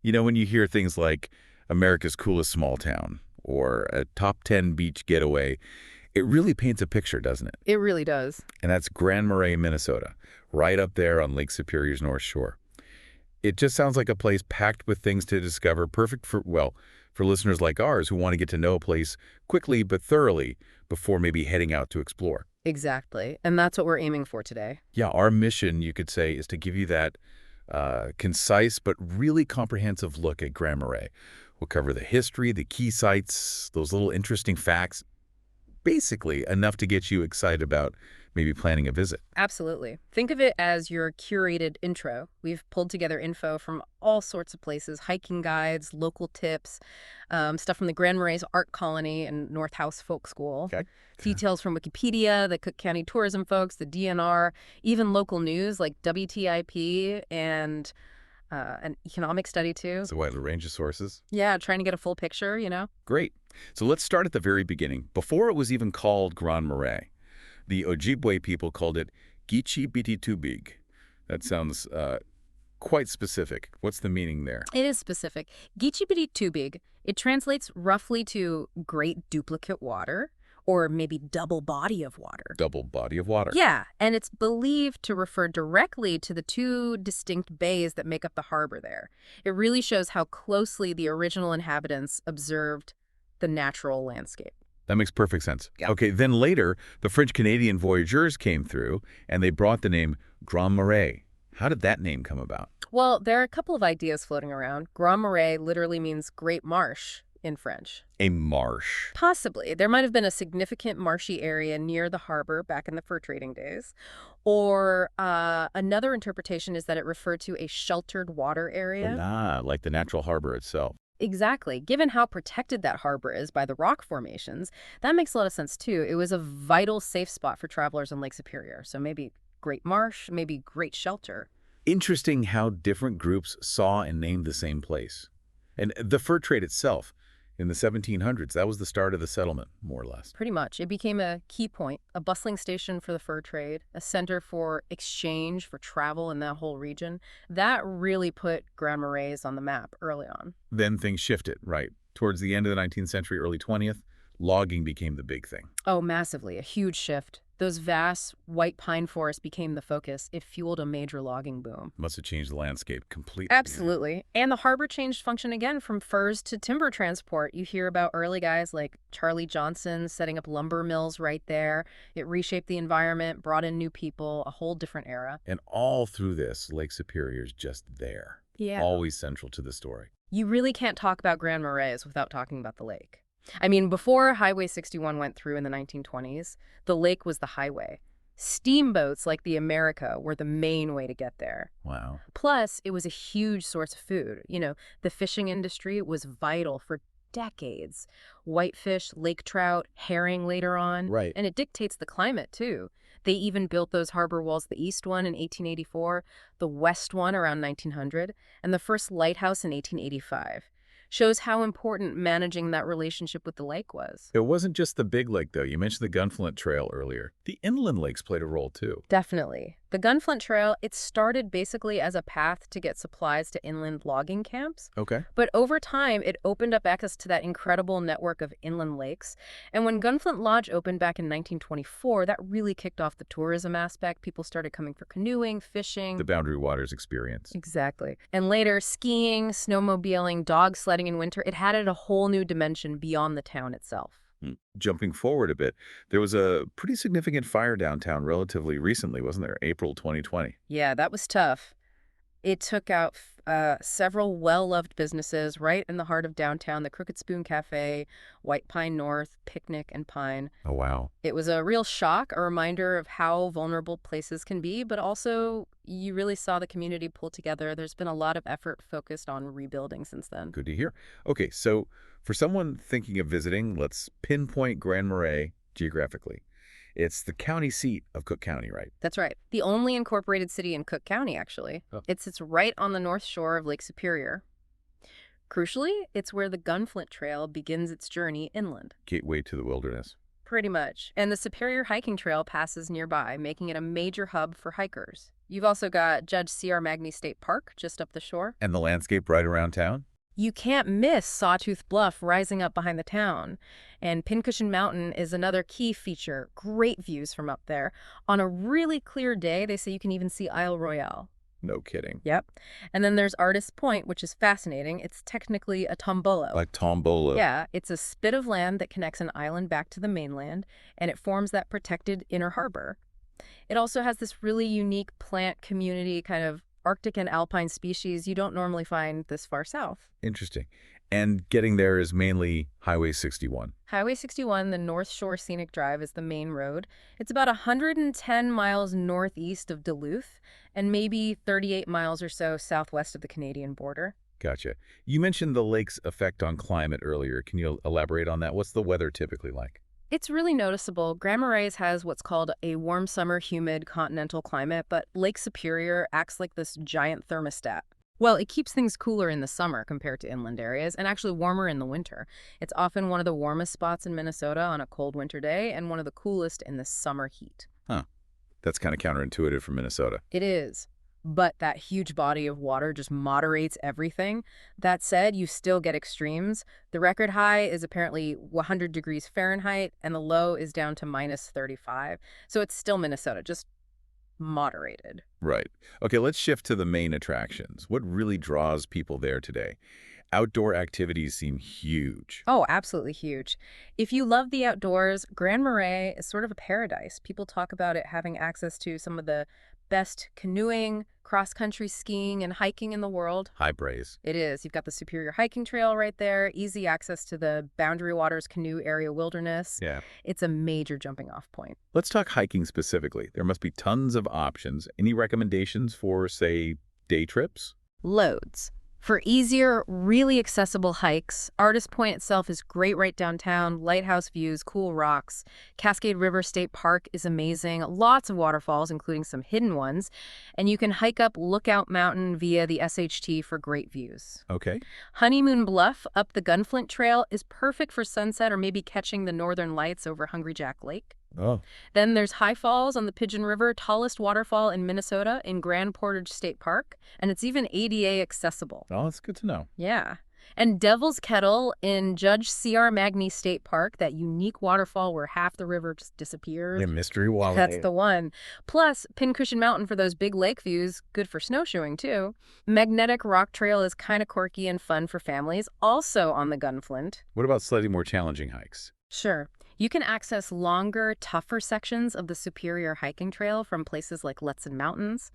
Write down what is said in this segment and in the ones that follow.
You know, when you hear things like America's coolest small town or a top 10 beach getaway, it really paints a picture, doesn't it? It really does. And that's Grand Marais, Minnesota, right up there on Lake Superior's North Shore. It just sounds like a place packed with things to discover, perfect for, well, for listeners like ours who want to get to know a place quickly but thoroughly before maybe heading out to explore. Exactly. And that's what we're aiming for today. Yeah, our mission, you could say, is to give you that concise but really comprehensive look at Grand Marais. We'll cover the history, the key sites, those little interesting facts, basically enough to get you excited about maybe planning a visit. Absolutely. Think of it as your curated intro. We've pulled together info from all sorts of places, hiking guides, local tips, stuff from the Grand Marais Art Colony and North House Folk School, Okay. details from Wikipedia, the Cook County tourism folks, the DNR, even local news like WTIP and an economic study too. So wide range of sources. Yeah, trying to get a full picture. Great. So let's start at the very beginning. Before it was even called Grand Marais, the Ojibwe people called it Gichi-Biti-Tubig. That sounds quite specific. What's the meaning there? It is specific. Gichi-Biti-Tubig, it translates roughly to great duplicate water or maybe double body of water. Double body of water. Yeah, and it's believed to refer directly to the two distinct bays that make up the harbor there. It really shows how closely the original inhabitants observed the natural landscape. That makes perfect sense. Yeah. Okay, then later, the French-Canadian voyagers came through, and they brought the name Grand Marais. How did that name come about? Well, there are a couple of ideas floating around. Grand Marais literally means great marsh in French. A marsh. Possibly. There might have been a significant marshy area near the harbor back in the fur trading days. Or another interpretation is that it referred to a sheltered water area. Ah, like the natural harbor itself. Exactly. Given how protected that harbor is by the rock formations, that makes a lot of sense too. It was a vital safe spot for travelers on Lake Superior. So maybe great marsh, maybe great shelter. Interesting how different groups saw and named the same place. And the fur trade itself, in the 1700s, that was the start of the settlement, more or less. Pretty much. It became a key point, a bustling station for the fur trade, a center for exchange, for travel in that whole region. That really put Grand Marais on the map early on. Then things shifted, right? Towards the end of the 19th century, early 20th, logging became the big thing. Oh, massively. A huge shift. Those vast white pine forests became the focus. It fueled a major logging boom. Must have changed the landscape completely. Absolutely. And the harbor changed function again from furs to timber transport. You hear about early guys like Charlie Johnson setting up lumber mills right there. It reshaped the environment, brought in new people, a whole different era. And all through this, Lake Superior's just there. Yeah. Always central to the story. You really can't talk about Grand Marais without talking about the lake. I mean, before Highway 61 went through in the 1920s, the lake was the highway. Steamboats like the America were the main way to get there. Wow. Plus, it was a huge source of food. The fishing industry was vital for decades. Whitefish, lake trout, herring later on. Right. And it dictates the climate, too. They even built those harbor walls, the east one in 1884, the west one around 1900, and the first lighthouse in 1885. Shows how important managing that relationship with the lake was. It wasn't just the big lake, though. You mentioned the Gunflint Trail earlier. The inland lakes played a role, too. Definitely. The Gunflint Trail, it started basically as a path to get supplies to inland logging camps. Okay. But over time, it opened up access to that incredible network of inland lakes. And when Gunflint Lodge opened back in 1924, that really kicked off the tourism aspect. People started coming for canoeing, fishing. The Boundary Waters experience. Exactly. And later, skiing, snowmobiling, dog sledding in winter, it added a whole new dimension beyond the town itself. Jumping forward a bit, there was a pretty significant fire downtown relatively recently, wasn't there? April 2020. Yeah, that was tough. It took out several well-loved businesses right in the heart of downtown, the Crooked Spoon Cafe, White Pine North, Picnic, and Pine. Oh, wow. It was a real shock, a reminder of how vulnerable places can be, but also you really saw the community pull together. There's been a lot of effort focused on rebuilding since then. Good to hear. Okay, so for someone thinking of visiting, let's pinpoint Grand Marais geographically. It's the county seat of Cook County, right? That's right. The only incorporated city in Cook County, actually. Oh. It sits right on the north shore of Lake Superior. Crucially, it's where the Gunflint Trail begins its journey inland. Gateway to the wilderness. Pretty much. And the Superior Hiking Trail passes nearby, making it a major hub for hikers. You've also got Judge C.R. Magny State Park just up the shore. And the landscape right around town? You can't miss Sawtooth Bluff rising up behind the town. And Pincushion Mountain is another key feature. Great views from up there. On a really clear day, they say you can even see Isle Royale. No kidding. Yep. And then there's Artist Point, which is fascinating. It's technically a tombolo. Like Tombolo. Yeah, it's a spit of land that connects an island back to the mainland, and it forms that protected inner harbor. It also has this really unique plant community, kind of Arctic and alpine species you don't normally find this far south. Interesting. And getting there is mainly Highway 61. Highway 61, the North Shore Scenic Drive, is the main road. It's about 110 miles northeast of Duluth and maybe 38 miles or so southwest of the Canadian border. Gotcha. You mentioned the lake's effect on climate earlier. Can you elaborate on that? What's the weather typically like? It's really noticeable. Grand Marais has what's called a warm summer, humid continental climate, but Lake Superior acts like this giant thermostat. Well, it keeps things cooler in the summer compared to inland areas, and actually warmer in the winter. It's often one of the warmest spots in Minnesota on a cold winter day, and one of the coolest in the summer heat. Huh. That's kind of counterintuitive for Minnesota. It is. But that huge body of water just moderates everything. That said, you still get extremes. The record high is apparently 100 degrees Fahrenheit, and the low is down to -35. So it's still Minnesota, just moderated. Right. Okay, let's shift to the main attractions. What really draws people there today? Outdoor activities seem huge. Oh, absolutely huge. If you love the outdoors, Grand Marais is sort of a paradise. People talk about it having access to some of the best canoeing, cross-country skiing, and hiking in the world. High praise. It is. You've got the Superior Hiking Trail right there, easy access to the Boundary Waters Canoe Area Wilderness. Yeah. It's a major jumping-off point. Let's talk hiking specifically. There must be tons of options. Any recommendations for, say, day trips? Loads. For easier, really accessible hikes, Artist Point itself is great right downtown, lighthouse views, cool rocks. Cascade River State Park is amazing, lots of waterfalls, including some hidden ones, and you can hike up Lookout Mountain via the SHT for great views. Okay. Honeymoon Bluff up the Gunflint Trail is perfect for sunset or maybe catching the northern lights over Hungry Jack Lake. Oh. Then there's High Falls on the Pigeon River, tallest waterfall in Minnesota in Grand Portage State Park, and it's even ADA accessible. Oh, that's good to know. Yeah. And Devil's Kettle in Judge C.R. Magny State Park, that unique waterfall where half the river just disappears. The mystery wall. That's the one. Plus, Pincushion Mountain for those big lake views, good for snowshoeing too. Magnetic Rock Trail is kind of quirky and fun for families, also on the Gunflint. What about slightly more challenging hikes? Sure. You can access longer, tougher sections of the Superior Hiking Trail from places like Letson Mountains.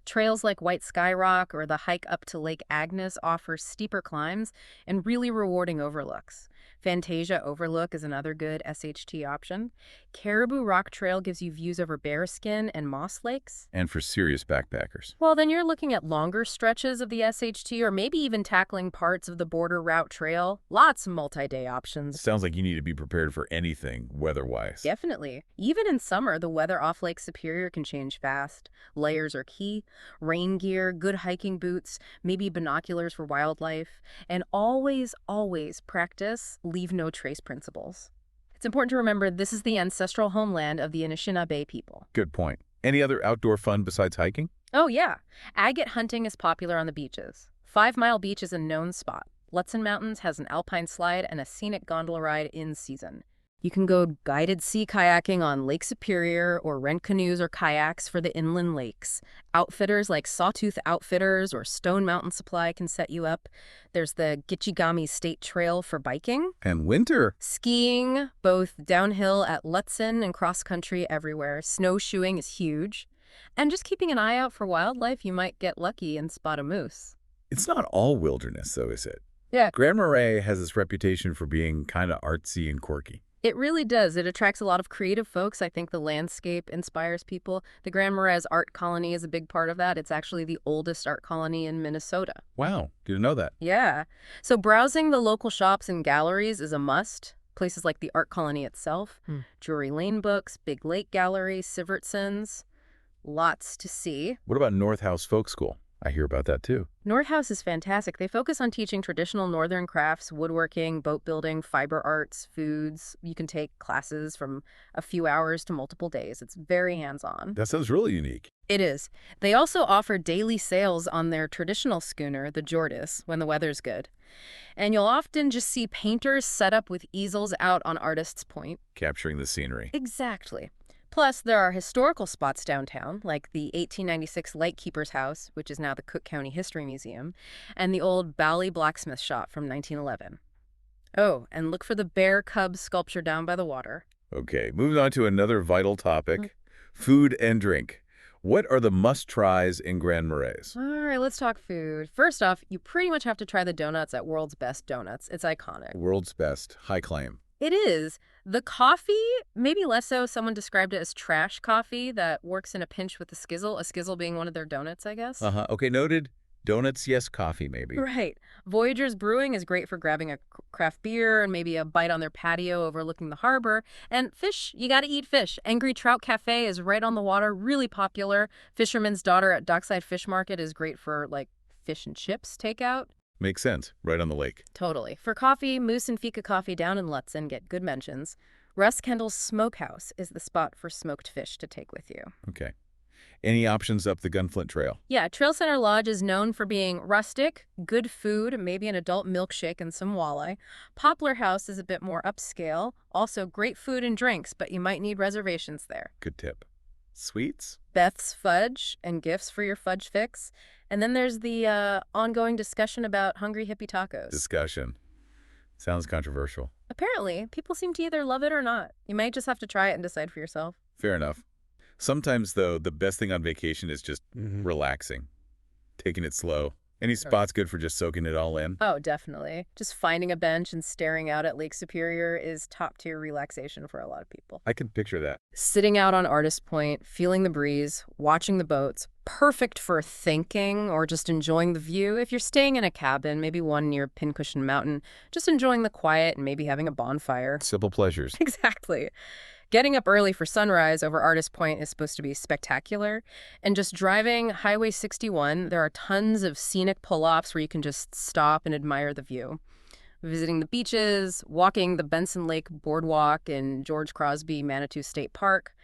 Trails like White Sky Rock or the hike up to Lake Agnes offer steeper climbs and really rewarding overlooks. Fantasia Overlook is another good SHT option. Caribou Rock Trail gives you views over Bearskin and Moss Lakes. And for serious backpackers. Well, then you're looking at longer stretches of the SHT or maybe even tackling parts of the Border Route Trail. Lots of multi-day options. Sounds like you need to be prepared for anything weather-wise. Definitely. Even in summer, the weather off Lake Superior can change fast. Layers are key. Rain gear, good hiking boots, maybe binoculars for wildlife. And always, always practice leave no trace principles. It's important to remember this is the ancestral homeland of the Anishinaabe people. Good point. Any other outdoor fun besides hiking? Oh, yeah. Agate hunting is popular on the beaches. 5 Mile Beach is a known spot. Letson Mountains has an alpine slide and a scenic gondola ride in season. You can go guided sea kayaking on Lake Superior or rent canoes or kayaks for the inland lakes. Outfitters like Sawtooth Outfitters or Stone Mountain Supply can set you up. There's the Gitchigami State Trail for biking. And winter. Skiing, both downhill at Letson and cross-country everywhere. Snowshoeing is huge. And just keeping an eye out for wildlife, you might get lucky and spot a moose. It's not all wilderness, though, is it? Yeah. Grand Marais has this reputation for being kind of artsy and quirky. It really does. It attracts a lot of creative folks. I think the landscape inspires people. The Grand Marais Art Colony is a big part of that. It's actually the oldest art colony in Minnesota. Wow, didn't know that. Yeah. So browsing the local shops and galleries is a must. Places like the art colony itself, Drury Lane Books, Big Lake Gallery, Sivertson's. Lots to see. What about North House Folk School? I hear about that too. North is fantastic. They focus on teaching traditional northern crafts, woodworking, boat building, fiber arts, foods. You can take classes from a few hours to multiple days. It's very hands-on. That sounds really unique. It is. They also offer daily sails on their traditional schooner, the Jordis, when the weather's good. And you'll often just see painters set up with easels out on Artists Point. Capturing the scenery. Exactly. Plus, there are historical spots downtown, like the 1896 Lightkeeper's House, which is now the Cook County History Museum, and the old Bally blacksmith shop from 1911. Oh, and look for the bear cub sculpture down by the water. Okay, moving on to another vital topic, food and drink. What are the must-tries in Grand Marais? All right, let's talk food. First off, you pretty much have to try the donuts at World's Best Donuts. It's iconic. World's best. High claim. It is. The coffee, maybe less so. Someone described it as trash coffee that works in a pinch with a skizzle being one of their donuts, I guess. Uh-huh. Okay, noted. Donuts, yes. Coffee, maybe. Right. Voyagers Brewing is great for grabbing a craft beer and maybe a bite on their patio overlooking the harbor. And fish, you gotta eat fish. Angry Trout Cafe is right on the water, really popular. Fisherman's Daughter at Dockside Fish Market is great for, like, fish and chips takeout. Makes sense. Right on the lake. Totally. For coffee, Moose and Fika Coffee down in Lutzen get good mentions. Russ Kendall's Smokehouse is the spot for smoked fish to take with you. Okay. Any options up the Gunflint Trail? Yeah, Trail Center Lodge is known for being rustic, good food, maybe an adult milkshake and some walleye. Poplar House is a bit more upscale, also great food and drinks, but you might need reservations there. Good tip. Sweets? Beth's Fudge and gifts for your fudge fix. And then there's the ongoing discussion about hungry hippie tacos. Discussion. Sounds controversial. Apparently, people seem to either love it or not. You might just have to try it and decide for yourself. Fair enough. Sometimes, though, the best thing on vacation is just relaxing, taking it slow. Any spots good for just soaking it all in? Oh, definitely. Just finding a bench and staring out at Lake Superior is top-tier relaxation for a lot of people. I can picture that. Sitting out on Artist Point, feeling the breeze, watching the boats, perfect for thinking or just enjoying the view. If you're staying in a cabin, maybe one near Pincushion Mountain, just enjoying the quiet and maybe having a bonfire. Simple pleasures. Exactly. Getting up early for sunrise over Artist Point is supposed to be spectacular. And just driving Highway 61, there are tons of scenic pull-offs where you can just stop and admire the view. Visiting the beaches, walking the Benson Lake Boardwalk in George Crosby Manitou State Park.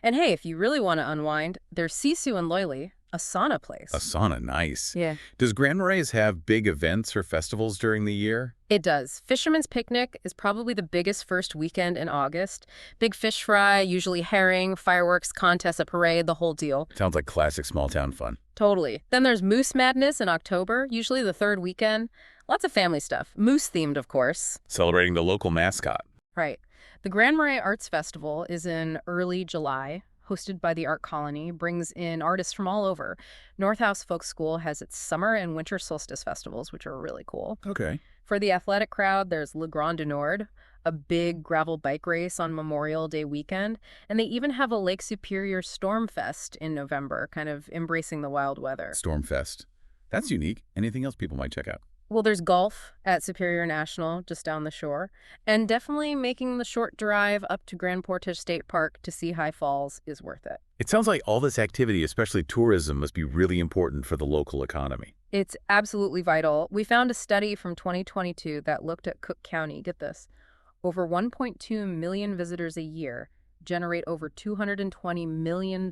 And hey, if you really want to unwind, there's Sisu and Loyli, a sauna place. A sauna, nice. Yeah. Does Grand Marais have big events or festivals during the year? It does. Fisherman's Picnic is probably the biggest first weekend in August. Big fish fry, usually herring, fireworks, contests, a parade, the whole deal. Sounds like classic small-town fun. Totally. Then there's Moose Madness in October, usually the third weekend. Lots of family stuff. Moose-themed, of course. Celebrating the local mascot. Right. The Grand Marais Arts Festival is in early July. Hosted by the Art Colony, brings in artists from all over. Northhouse Folk School has its summer and winter solstice festivals, which are really cool. Okay. For the athletic crowd, there's Le Grand du Nord, a big gravel bike race on Memorial Day weekend, and they even have a Lake Superior Stormfest in November, kind of embracing the wild weather. Stormfest. That's unique. Anything else people might check out? Well, there's golf at Superior National, just down the shore, and definitely making the short drive up to Grand Portage State Park to see High Falls is worth it. It sounds like all this activity, especially tourism, must be really important for the local economy. It's absolutely vital. We found a study from 2022 that looked at Cook County. Get this. Over 1.2 million visitors a year generate over $220 million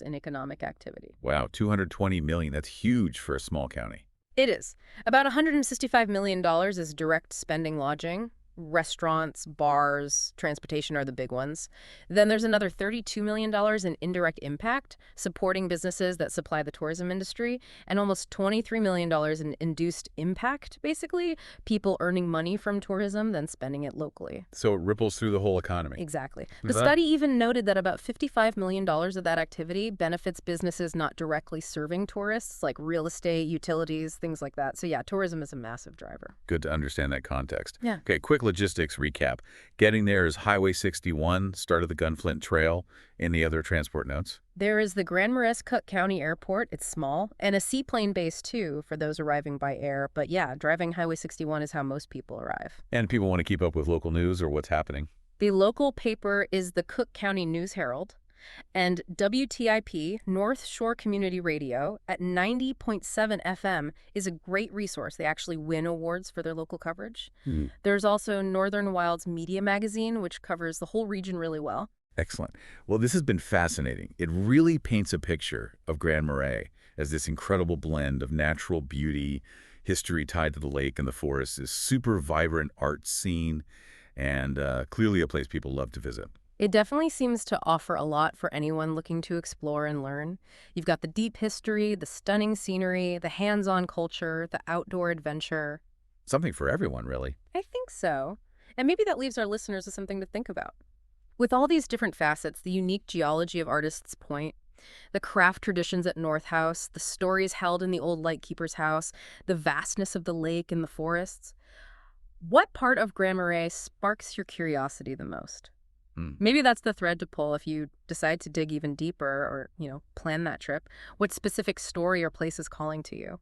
in economic activity. Wow, $220 million. That's huge for a small county. It is. About $165 million is direct spending lodging. Restaurants, bars, transportation are the big ones. Then there's another $32 million in indirect impact, supporting businesses that supply the tourism industry, and almost $23 million in induced impact, basically, people earning money from tourism, then spending it locally. So it ripples through the whole economy. Exactly. The study even noted that about $55 million of that activity benefits businesses not directly serving tourists, like real estate, utilities, things like that. So yeah, tourism is a massive driver. Good to understand that context. Yeah. Okay, quick logistics recap. Getting there is Highway 61, start of the Gunflint Trail. Any other transport notes? There is the Grand Marais Cook County Airport. It's small. And a seaplane base, too, for those arriving by air. But yeah, driving Highway 61 is how most people arrive. And people want to keep up with local news or what's happening. The local paper is the Cook County News Herald. And WTIP, North Shore Community Radio, at 90.7 FM is a great resource. They actually win awards for their local coverage. Hmm. There's also Northern Wilds Media Magazine, which covers the whole region really well. Excellent. Well, this has been fascinating. It really paints a picture of Grand Marais as this incredible blend of natural beauty, history tied to the lake and the forest, this super vibrant art scene, and clearly a place people love to visit. It definitely seems to offer a lot for anyone looking to explore and learn. You've got the deep history, the stunning scenery, the hands-on culture, the outdoor adventure. Something for everyone, really. I think so. And maybe that leaves our listeners with something to think about. With all these different facets, the unique geology of Artist's Point, the craft traditions at North House, the stories held in the old lightkeeper's house, the vastness of the lake and the forests, what part of Grand Marais sparks your curiosity the most? Hmm. Maybe that's the thread to pull if you decide to dig even deeper or, plan that trip. What specific story or place is calling to you?